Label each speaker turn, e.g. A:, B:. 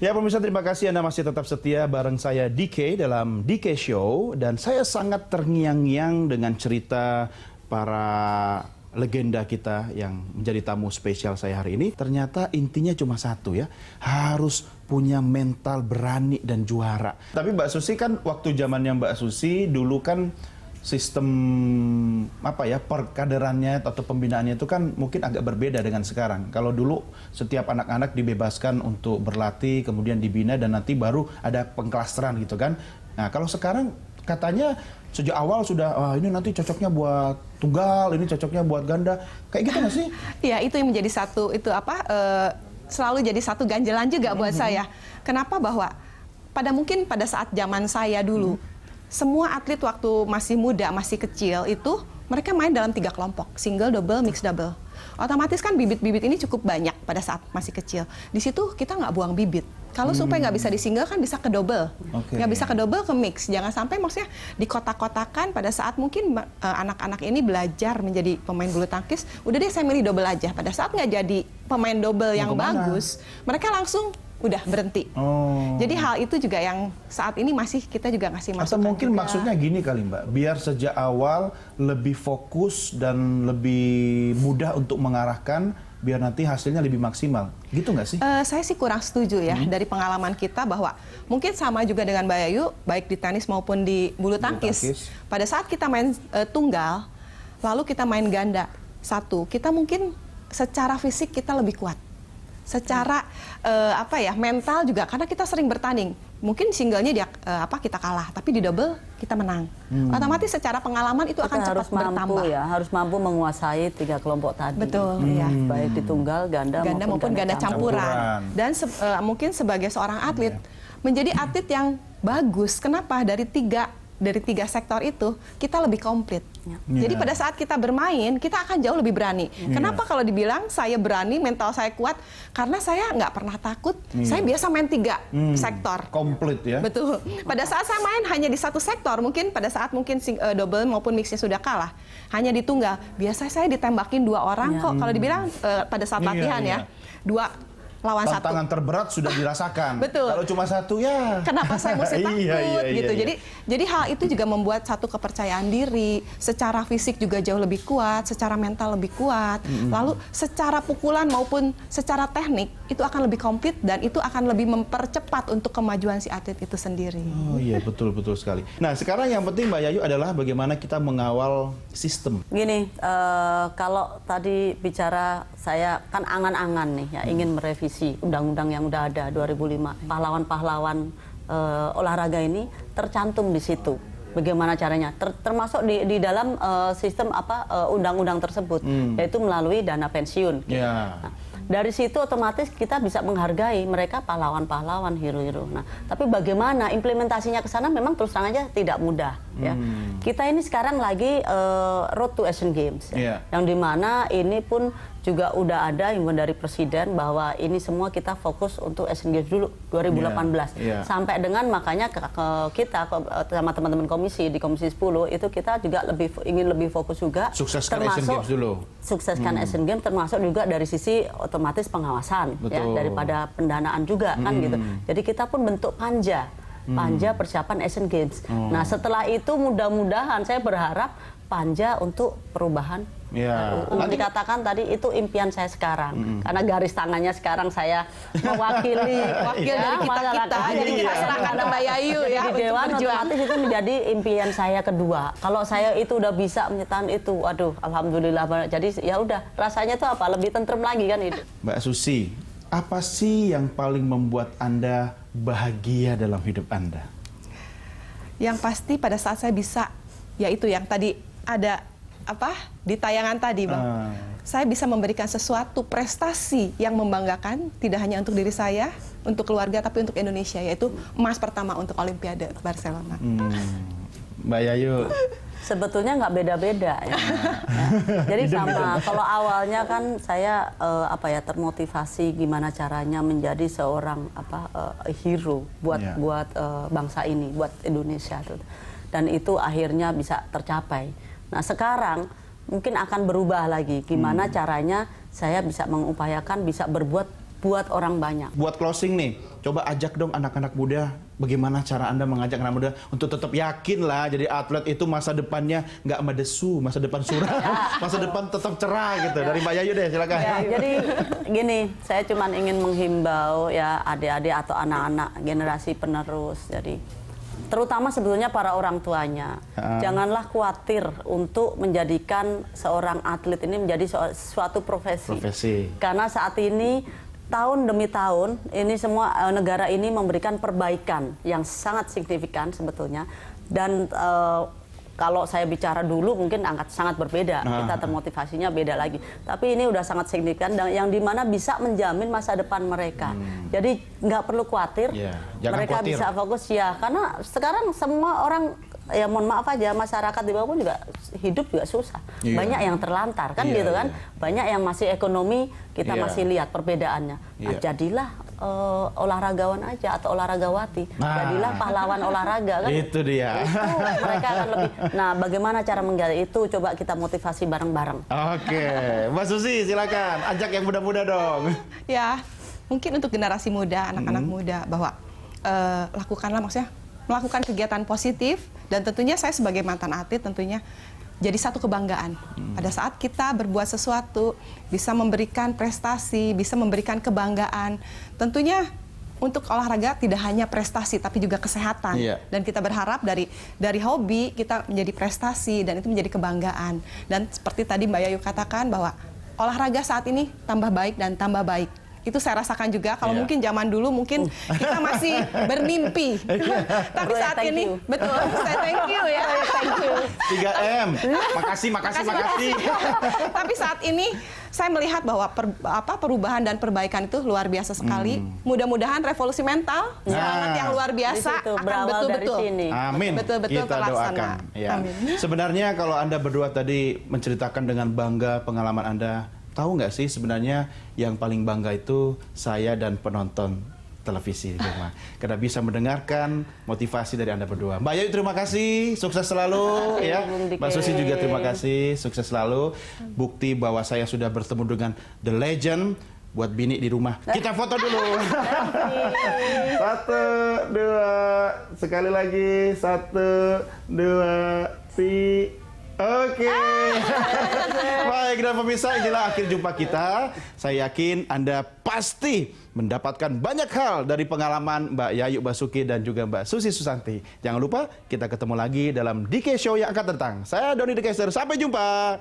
A: Ya pemirsa, terima kasih Anda masih tetap setia bareng saya DK dalam DK Show. Dan saya sangat terngiang-ngiang dengan cerita para legenda kita yang menjadi tamu spesial saya hari ini. Ternyata intinya cuma satu ya, harus punya mental berani dan juara. Tapi Mbak Susi kan waktu zamannya Mbak Susi dulu kan sistem apa ya, perkaderannya atau pembinaannya itu kan mungkin agak berbeda dengan sekarang. Kalau dulu setiap anak-anak dibebaskan untuk berlatih, kemudian dibina dan nanti baru ada pengklasteran gitu kan. Nah, kalau sekarang katanya sejak awal sudah ini nanti cocoknya buat tunggal, ini cocoknya buat ganda. Kayak gitu nggak sih?
B: Iya, itu yang menjadi satu selalu jadi satu ganjelan juga buat saya. Kenapa? Bahwa mungkin pada saat zaman saya dulu semua atlet waktu masih muda, masih kecil itu mereka main dalam 3 kelompok, single, double, mixed double. Otomatis kan bibit-bibit ini cukup banyak pada saat masih kecil. Di situ kita nggak buang bibit. Kalau supaya nggak bisa di single kan bisa ke double, nggak bisa ke double ke mix. Jangan sampai maksudnya di kotak-kotakan pada saat mungkin anak-anak ini belajar menjadi pemain bulu tangkis, udah deh saya milih double aja. Pada saat nggak jadi pemain double yang bagus, mereka langsung udah berhenti. Jadi hal itu juga yang saat ini masih kita juga ngasih masukan.
A: Atau mungkin
B: juga.
A: Maksudnya gini kali Mbak, biar sejak awal lebih fokus dan lebih mudah untuk mengarahkan, biar nanti hasilnya lebih maksimal. Gitu nggak sih?
B: Saya sih kurang setuju ya dari pengalaman kita bahwa mungkin sama juga dengan Mbak Yayu, baik di tenis maupun di bulu tangkis. Pada saat kita main tunggal, lalu kita main ganda, kita mungkin secara fisik kita lebih kuat. Secara mental juga karena kita sering bertanding. Mungkin singlenya kita kalah, tapi di double kita menang. Otomatis secara pengalaman itu akan cepat bertambah.
C: Harus mampu menguasai 3 kelompok tadi.
B: Betul, ya.
C: Baik di tunggal, ganda
B: maupun ganda campuran. Dan mungkin sebagai seorang atlet menjadi atlet yang bagus. Kenapa? Dari tiga sektor itu kita lebih komplit. Jadi pada saat kita bermain kita akan jauh lebih berani. Kenapa kalau dibilang saya berani, mental saya kuat? Karena saya nggak pernah takut. Saya biasa main 3 sektor.
A: Komplit ya.
B: Betul. Pada saat saya main hanya di 1 sektor, mungkin pada saat double maupun mixnya sudah kalah, hanya di tunggal. Biasa saya ditembakin 2 orang kok. Kalau dibilang pada saat latihan ya, 2 lawan 1.
A: Tantangan terberat sudah dirasakan.
B: Betul.
A: Kalau cuma 1 ya.
B: Kenapa saya mesti takut gitu. Jadi hal itu juga membuat satu kepercayaan diri, secara fisik juga jauh lebih kuat, secara mental lebih kuat. Lalu secara pukulan maupun secara teknik itu akan lebih komplit dan itu akan lebih mempercepat untuk kemajuan si atlet itu sendiri.
A: Oh iya, betul sekali. Nah, sekarang yang penting Mbak Yayu adalah bagaimana kita mengawal sistem.
C: Gini, kalau tadi bicara saya kan angan-angan nih ya, ingin merevisi undang-undang yang udah ada 2005. Pahlawan-pahlawan olahraga ini tercantum di situ. Bagaimana caranya? Termasuk di dalam sistem undang-undang tersebut, yaitu melalui dana pensiun. Nah, dari situ otomatis kita bisa menghargai mereka pahlawan-pahlawan, hero-hero. Nah, tapi bagaimana implementasinya ke sana memang terus terang aja tidak mudah. Ya. Kita ini sekarang lagi road to Asian Games, yang dimana ini pun juga udah ada himbauan dari Presiden bahwa ini semua kita fokus untuk Asian Games dulu 2018. Sampai dengan makanya kita sama teman-teman komisi di Komisi 10 itu kita juga ingin lebih fokus juga.
A: Sukseskan Asian Games dulu.
C: Sukseskan Asian Games termasuk juga dari sisi otomatis pengawasan ya, daripada pendanaan juga kan gitu. Jadi kita pun bentuk panja persiapan Asian Games. Nah, setelah itu mudah-mudahan saya berharap panja untuk perubahan. Dikatakan tadi itu impian saya sekarang, karena garis tangannya sekarang saya mewakili
B: wakil dari kita. Jadi kita serahkan ke Mbak Yayu ya
C: di Dewan, otomatis itu menjadi impian saya kedua. Kalau saya itu udah bisa menyertakan itu, waduh, alhamdulillah. Jadi ya udah, rasanya tuh apa? Lebih tentrem lagi kan itu.
A: Mbak Susi, apa sih yang paling membuat Anda bahagia dalam hidup Anda?
B: Yang pasti pada saat saya bisa, yaitu yang tadi ada di tayangan tadi, Bang. Saya bisa memberikan sesuatu prestasi yang membanggakan, tidak hanya untuk diri saya, untuk keluarga, tapi untuk Indonesia, yaitu emas pertama untuk Olimpiade Barcelona.
A: Mbak Yayu?
C: Sebetulnya nggak beda-beda ya. Jadi sama. Kalau awalnya kan saya termotivasi gimana caranya menjadi seorang hero buat bangsa ini, buat Indonesia tuh. Dan itu akhirnya bisa tercapai. Nah, sekarang mungkin akan berubah lagi. Gimana caranya saya bisa mengupayakan bisa berbuat buat orang banyak.
A: Buat closing nih, coba ajak dong anak-anak muda, bagaimana cara Anda mengajak anak muda untuk tetap yakin lah jadi atlet itu masa depannya nggak medesu, masa depan suram, masa depan tetap cerah gitu. Dari Mbak Yayu deh, silakan.
C: Ya, jadi gini, saya cuma ingin menghimbau ya adik-adik atau anak-anak generasi penerus. Jadi terutama sebetulnya para orang tuanya, janganlah khawatir untuk menjadikan seorang atlet ini menjadi suatu profesi. Karena saat ini tahun demi tahun ini semua negara ini memberikan perbaikan yang sangat signifikan sebetulnya, dan kalau saya bicara dulu mungkin sangat berbeda, kita termotivasinya beda lagi. Tapi ini udah sangat signifikan dan yang dimana bisa menjamin masa depan mereka. Jadi nggak perlu khawatir, mereka khawatir. Bisa fokus ya. Karena sekarang semua orang, ya mohon maaf aja, masyarakat di bawah pun juga hidup juga susah. Banyak yang terlantar kan gitu kan. Banyak yang masih ekonomi, kita masih lihat perbedaannya. Nah, jadilah olahragawan aja atau olahragawati. Jadilah pahlawan olahraga kan.
A: Itu dia.
C: Itu mereka akan lebih. Nah, bagaimana cara menggali itu? Coba kita motivasi bareng-bareng.
A: Oke, Mbak Susi silakan ajak yang muda-muda dong.
B: Ya, mungkin untuk generasi muda, anak-anak muda, bahwa lakukanlah, maksudnya melakukan kegiatan positif, dan tentunya saya sebagai mantan atlet tentunya jadi satu kebanggaan. Pada saat kita berbuat sesuatu, bisa memberikan prestasi, bisa memberikan kebanggaan. Tentunya untuk olahraga tidak hanya prestasi, tapi juga kesehatan. Dan kita berharap dari hobi kita menjadi prestasi, dan itu menjadi kebanggaan. Dan seperti tadi Mbak Yayu katakan bahwa olahraga saat ini tambah baik dan tambah baik. Itu saya rasakan juga. Kalau mungkin zaman dulu mungkin kita masih bermimpi. Tapi saat ini, betul, saya thank you ya. Thank you.
A: 3M. Makasih.
B: Tapi saat ini saya melihat bahwa perubahan dan perbaikan itu luar biasa sekali. Mudah-mudahan revolusi mental, semangat yang luar biasa akan betul-betul.
A: Amin.
B: Betul-betul
A: Kita doakan. Ya.
B: Amin.
A: Sebenarnya kalau Anda berdua tadi menceritakan dengan bangga pengalaman Anda, tahu nggak sih sebenarnya yang paling bangga itu saya dan penonton televisi di rumah. Karena bisa mendengarkan motivasi dari Anda berdua. Mbak Yayu terima kasih, sukses selalu ya. Mbak Susi juga terima kasih, sukses selalu. Bukti bahwa saya sudah bertemu dengan the legend buat bini di rumah. Kita foto dulu. 1, 2, sekali lagi. 1, 2, 3. Oke. Baik, dan pemirsa, inilah akhir jumpa kita. Saya yakin Anda pasti mendapatkan banyak hal dari pengalaman Mbak Yayu Basuki dan juga Mbak Susi Susanti. Jangan lupa kita ketemu lagi dalam DK Show yang akan datang. Saya Doni The Caster, sampai jumpa.